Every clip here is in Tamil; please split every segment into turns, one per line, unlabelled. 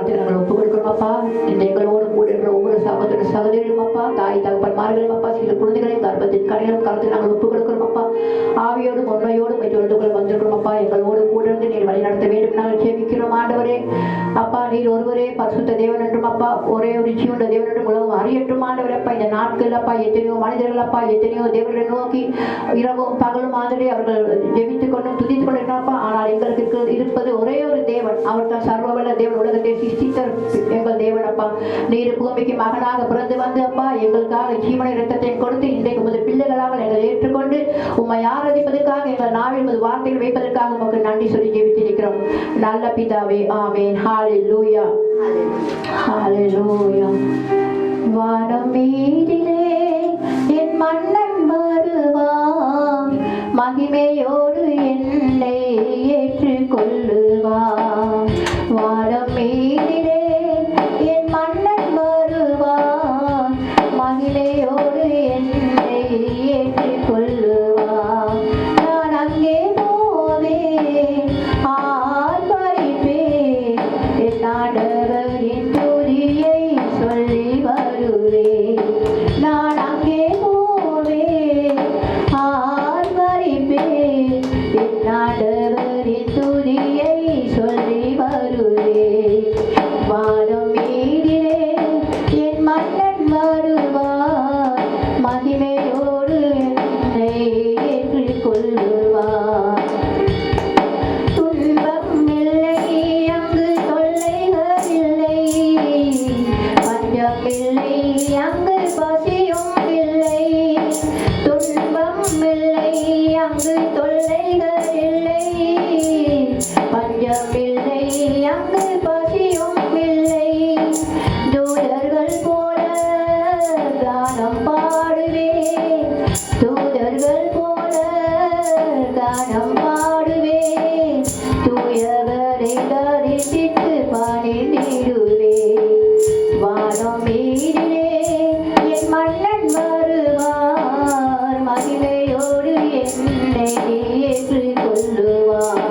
கருத்தில் நாங்கள் ஒப்புக் கொடுக்கிறோம் அப்பா. இந்த எங்களோடு கூட இருக்கிற ஒவ்வொரு சகோதர சகோதரிகளும் அப்பா, தாய் தகப்பன்மார்களும் அப்பா, சில குழந்தைகளையும் கர்ப்பத்தின் கரையிலும் கருத்தில் நாங்கள் ஒப்புக் கொடுக்கிறோம் அப்பா. ஆவியோடும் உண்மையோடும் தொழுதுகள் வந்திருக்கிறோம் அப்பா. எங்களோடு கூட இருந்து நீர் வழி நடத்த வேண்டும் நாங்கள் ஜெபிக்கிறோம் ஆண்டவரே. அப்பா நீர் ஒருவரே பரிசுத்த தேவன் என்றும் அப்பா, ஒரே ஒரு ஜீவனுள்ள தேவன் என்றும் உலகம் அறியட்டும் ஆண்டவரே. அப்பா இந்த நாட்கள் அப்பா எத்தனையோ மனிதர்கள் அப்பா எத்தனையோ தேவர்களை நோக்கி இரவும் பகலும் மாதிரி அவர்கள் ஜெபித்துக் கொண்டும் துதித்துக் கொண்டிருக்கிறப்பா. ஆனால் எங்களுக்கு இருப்பது ஒரே ஒரு தேவன், அவர் தான் சர்வவல்ல தேவன், உலகத்தை சிருஷ்டித்த எங்கள் தேவன் அப்பா. நீர் பூமிக்கு மகனாக பிறந்து வந்து அப்பா எங்களுக்காக ஜீவனை இரத்தத்தை கொடுத்து இன்றைக்கு உமது பிள்ளைகளாக எங்களை ஏற்றுக்கொண்டு உம்மை ஆராதிப்பதற்காக எங்கள் நாவில் உமது வார்த்தைகள் வைப்பதற்காக உமக்கு நன்றி சொல்லி ஜெபித்திருக்கிறோம் நல்ல பிதாவே. ஆமென். ஹல்லேலூயா ஹல்லேலூயா. வானம் மீதிலே என் மன்னன் வருவான், மகிமையோடு என்னை ஏற்றுக்கொள்ளுவான். வானம் மீதிலே என் மன்னன் வருவான், மகிமையோடு என்னை ஏற்றுக்கொள்ளுவான். நான் அங்கே போவேன், ஆர்ப்பரிப்பேன், என் ஆண்டவரின் துதியை சொல்லி வருவேன். நான் அங்கே போவேன், ஆர்ப்பரிப்பேன், என் ஆண்டவரின் துதியை சொல்லி வருவேன். வானம் மீதிலே என் மன்னன் வருவான், மகிமையோடு என்னை ஏற்றுக்கொள்ளுவான். துன்பம் இல்லை அங்கு, தொல்லைகள் இல்லை, பஞ்சம் இல்லை அங்கு, பசியும் இல்லை. துன்பம் இல்லை அங்கு, தொல்லைகள் இல்லை, பஞ்சம் இல்லை அங்கு, பசியும் இல்லை. தூதர்கள் போல கானம் பாடுவேன், தூதர்கள் போல கானம் பாடுவேன், தூயவரை தரிசித்து பணிந்திடுவேன். வானம் மீதிலே என் மன்னன் வருவார், மகிமையோடு என்னை ஏற்றுக்கொள்ளுவார்.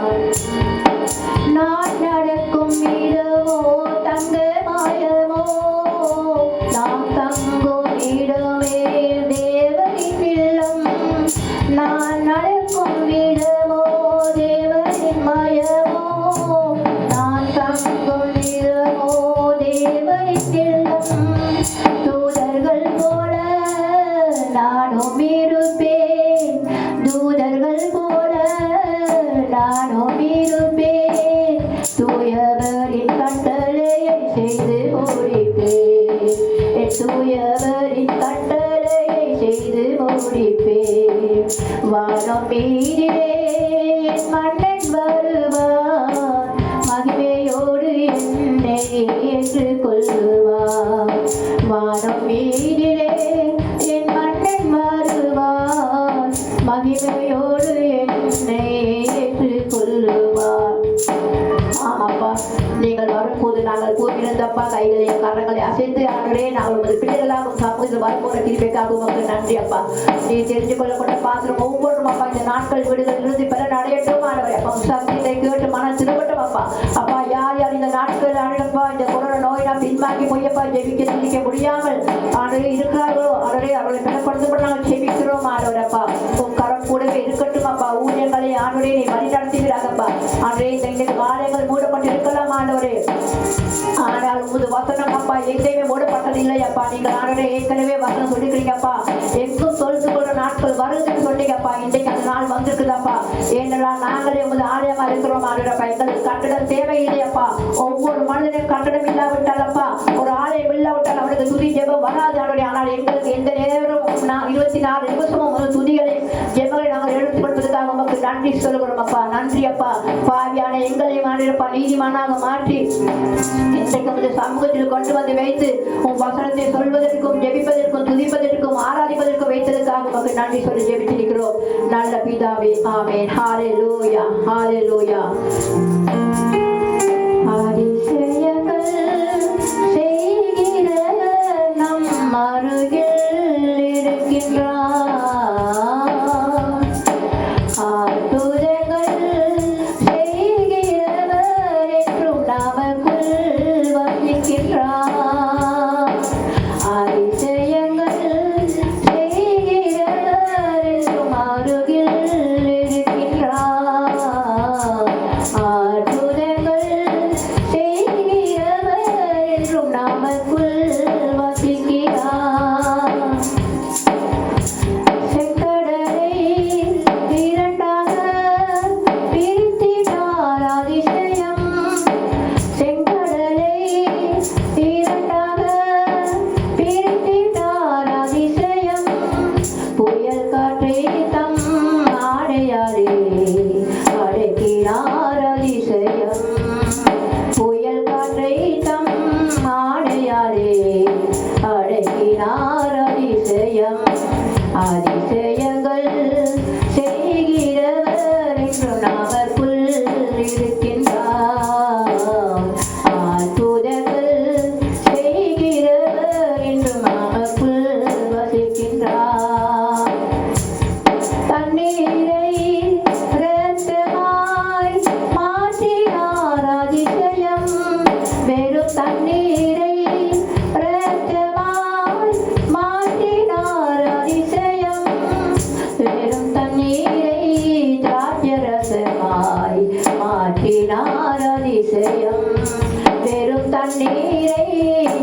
நான் நடக்கும் இடமோ தங்கமயமோ, நாம் தங்கும் இடமே தேவனின் இல்லம். நான் நடக்கும் இடமோ தேவனின் மயமோ, நான் தங்கும் இடமோ தேவனின் இல்லம். தூதர்கள் போல நானும் இருப்பேன், தூதர்கள் போல நானும் இருப்பேன், தூயவரின் கட்டளையை செய்து முடிப்பேன், தூயவரின் கட்டளையை செய்து முடிப்பேன். வானம் மீதிலே என் மன்னன் வருவார், மகிமையோடு என்னை ஏற்றுக்கொள்ளுவார். வானம் மீதிலே என் மன்னன் வருவார், மகிமையோடு என்னை ஏற்றுக்கொள்ளுவார். ஆமாப்பா, நீங்கள் வரும்போது நாங்கள் கூறியிருந்தப்பா கைகளையும் கரங்களை அசைத்து ஆண்டவரே நாங்கள் உமது பிள்ளைகளாக சமூகத்தில் வரப்போற திருப்பைக்காக உமக்கு நன்றி அப்பா. நீ தெரிஞ்சு கொள்ளப்பட்ட பாத்திரம் ஒவ்வொன்றும் அப்பா இந்த நாட்கள் வீடுகள் இருந்து பலன் அடையட்டும் ஆண்டவரே. அப்பா சத்தியத்தை கேட்டு மனம் திரும்பட்டும் அப்பா. அப்பா யார் யார் இந்த நாட்கள் ஆண்டப்பா இந்த கொரோனா நோய் நாம் பின்வாங்கி போயப்பா ஜெபிக்க சிந்திக்க முடியாமல் ஆண்டவரே இருக்கிறார்களோ ஆண்டவரே அவர்களை பலப்படுத்த நாங்கள் ஜெபிக்கிறோம் ஆண்டவரே. அப்பா உன் கரம் கூடவே இருக்கட்டும் அப்பா. ஊழியர்களை ஆண்டவரே நீ வழி நடத்துகிறாங்கப்பா. ஆண்டவரே இந்த ஆலயங்கள் மூடப்பட்டு இருக்கலாம் ஆண்டவரே, ஆனால் உமது வசனம் அப்பா எங்கேயுமே மூடப்பட்டதில்லை அப்பா. நீங்கள் ஆண்டவரே ஏற்கனவே வசனம் சொல்லிக்கிறீங்கப்பா, எங்கும் தொழுது கொள்ள நாட்கள் வருதுன்னு சொன்னீங்கப்பா. இன்றைக்கு அந்த நாள் வந்திருக்குதாப்பா. ஏனென்றால் நாங்களே உமது ஆலயமா இருக்கிறோம் ஆண்டவரப்பா. எங்களுக்கு கட்டடம் தேவையில்லையப்பா. ஒவ்வொரு மனிதனும் கட்டடம் இல்லாவிட்டாலப்பா, ஒரு ஆலயம் இல்லாவிட்டால் அவனுக்கு துதி ஜெபம் வராது ஆண்டவரே. ஆனால் எங்களுக்கு எந்த நேரம் 24 நிமிஷமும் ஒரு துதிகளை ஜெபங்களை நாங்கள் எடுத்துக் கொடுப்பதற்காக உமக்கு நன்றி சொல்லுகிறோம் அப்பா. நன்றி அப்பா. பாவியான எங்களையும் ஆண்டவரப்பா நீதிமானாக மாற்றி இன்றைக்கு உமது சமூகத்தில் கொண்டு வந்து வைத்து உன் வசனத்தை சொல்வதற்கும் ஜெபிப்பதற்கும் துதிப்பதற்கும் ஆராதிப்பதற்கும் வைத்ததற்காக உமக்கு நன்றி சொல்லி ஜெபித்திருக்கிறோம் நல்ல பிதாவே. ஆமென். ஹல்லேலூயா ஹல்லேலூயா. அதிசயங்கள் செய்கிற நம் அருகில் இருக்கின்றார், அற்புதங்கள் செய்கிறவர் என்றும் நமக்குள் தண்ணீரை இரத்தமாய் மாற்றினார் அதிசயம். வெறும் தண்ணீரை திராட்சரசமாய் மாற்றினார் அதிசயம். வெறும் தண்ணீரை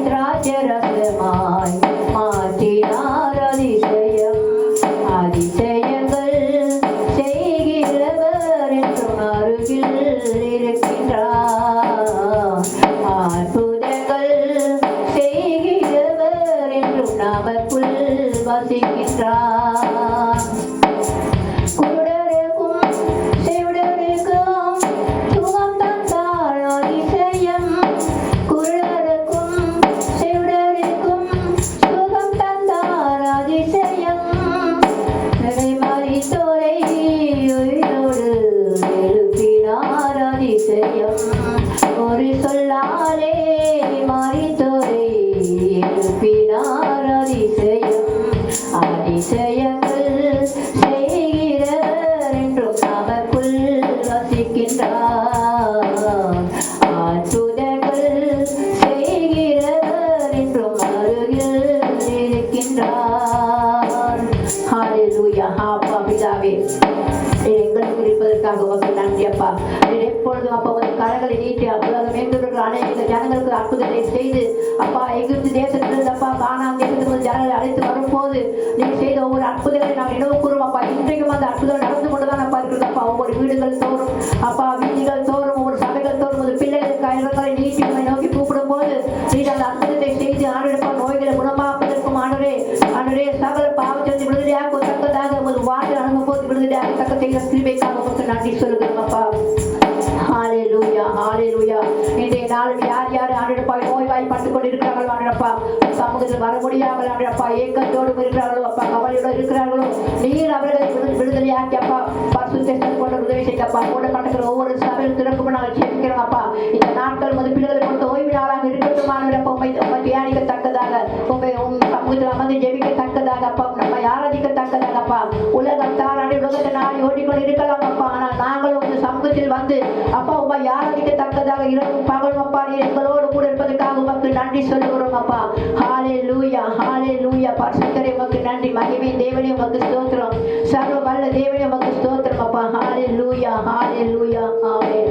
திராட்சரசமாய் மாற்றினார் அதிசயம். அதிசயங்கள் செய்கிறவர் என்றும் அருகில் இருக்கின்றார். அற்புதங்கள் செய்கிறவர் என்றும் நமக்குள் வசிக்கின்றார். குருடருக்கும் செவிடருக்கும் சுகம் தந்தார் அதிசயம். குருடருக்கும் செவிடருக்கும் சுகம் தந்தார் அதிசயம். மரித்தோரை உயிரோடு எழுப்பினார் அதிசயம். ஒரு சொல்லாலே மரித்தோரை எழுப்பினார் அதிசயம். அதிசயங்கள் செய்கிறவர் என்றும் நமக்குள் வசிக்கின்றார். அற்புதங்கள் செய்கிறவர் என்றும் அருகில் இருக்கின்றார். ஹல்லேலூயா. அப்பா பிதாவே, எங்களுக்கு இருப்பதற்காக உமக்கு நன்றி அப்பா. எப்பொழுதும் அப்பா உங்கள் கரங்களை நீட்டி உலகம் எங்கிருக்கிற அநேக ஜனங்களுக்கு அற்புதத்தை செய்து அப்பா எகிப்து தேசத்திலிருந்து அப்பா கானான் தேசத்திலிருந்து ஜனங்களை அழைத்து வரும்போது நீங்க செய்த ஒவ்வொரு அற்புதங்களை நாங்கள் நினைவு கூறும் அப்பா. இன்றைக்கும் அந்த அற்புதம் நடந்து கொண்டுதான் அப்பா இருக்கிறது அப்பா. ஒவ்வொரு வீடுகள் தோறும் அப்பா, வீதிகள் தோறும், ஒவ்வொரு சபைகள் தோறும் ஒரு பிள்ளைகளுக்கு கரங்களை நீட்டி உங்களை நோக்கி கூப்பிடும் போது நீங்கள் அந்த அற்புதத்தை செய்து ஆண்டவரே நோய்களை குணமாக்குவதற்கும் ஆண்டவரே சகல பாவத்திலிருந்து விடுதலையாக தக்கதாக ஒரு வாழ்க்கை அனுபவத்தை விடுதலையாக தக்க செய்த கிருபைக்காக உங்களுக்கு நன்றி சொல்லுகிறோம் அப்பா. ஹல்லேலூயா, ஹல்லேலூயா. இன்றைய நாளில் யார் யார் ஆண்டவரே நோய்வாய்ப்பட்டுக் கொண்டிருக்கிறார்களோ ஆண்டவரே சமூகத்தில் வர முடியாமல் ஆண்டவரே ஏக்கத்தோடு இருக்கிறார்களோ அப்பா, கவலையோடு இருக்கிறார்களோ நீர் அவர்களை விடுதலையாக்கி அப்பா பரிசுத்த கொண்டு உதவி செய்யப்பா. போடப்பட்டிருக்கிற ஒவ்வொரு சபையில் திறக்கும் நாங்கள் ஜெபிக்கிறோம் அப்பா. இந்த நாட்கள் முதல் பிள்ளைகளை கொண்டு ஓய்வு நாளாக இருக்கட்டும் ஆண்டவரே உண்மை தியானிக்கத்தக்கதாக உண்மை சமூகத்தில் அமர்ந்து ஜெபிக்கத்தக்கதாக அப்பா, நம்ம ஆராதிக்கத்தக்கதாக அப்பா. உலகம் தாராடி உலகத்தை நாடி ஓடிக்கொண்டு இருக்கலாம் அப்பா. ஆனால் நாங்களும் உங்க சமூகத்தில் வந்து அப்பா உண்மை ஆராதிக்கத்தக்கதாக இரவும் பகலும் அப்பா நீர் எங்களோடு கூட இருப்பதற்காக உமக்கு நன்றி சொல்லுகிறோம் அப்பா. ஹல்லேலூயா, ஹல்லேலூயா. பரிசுத்தரே உமக்கு நன்றி. மகிமையின் தேவனே உமக்கு ஸ்தோத்திரம். சர்வ வல்ல தேவனே உமக்கு ஸ்தோத்திரம் அப்பா. ஹல்லேலூயா, ஹல்லேலூயா. ஆமென்.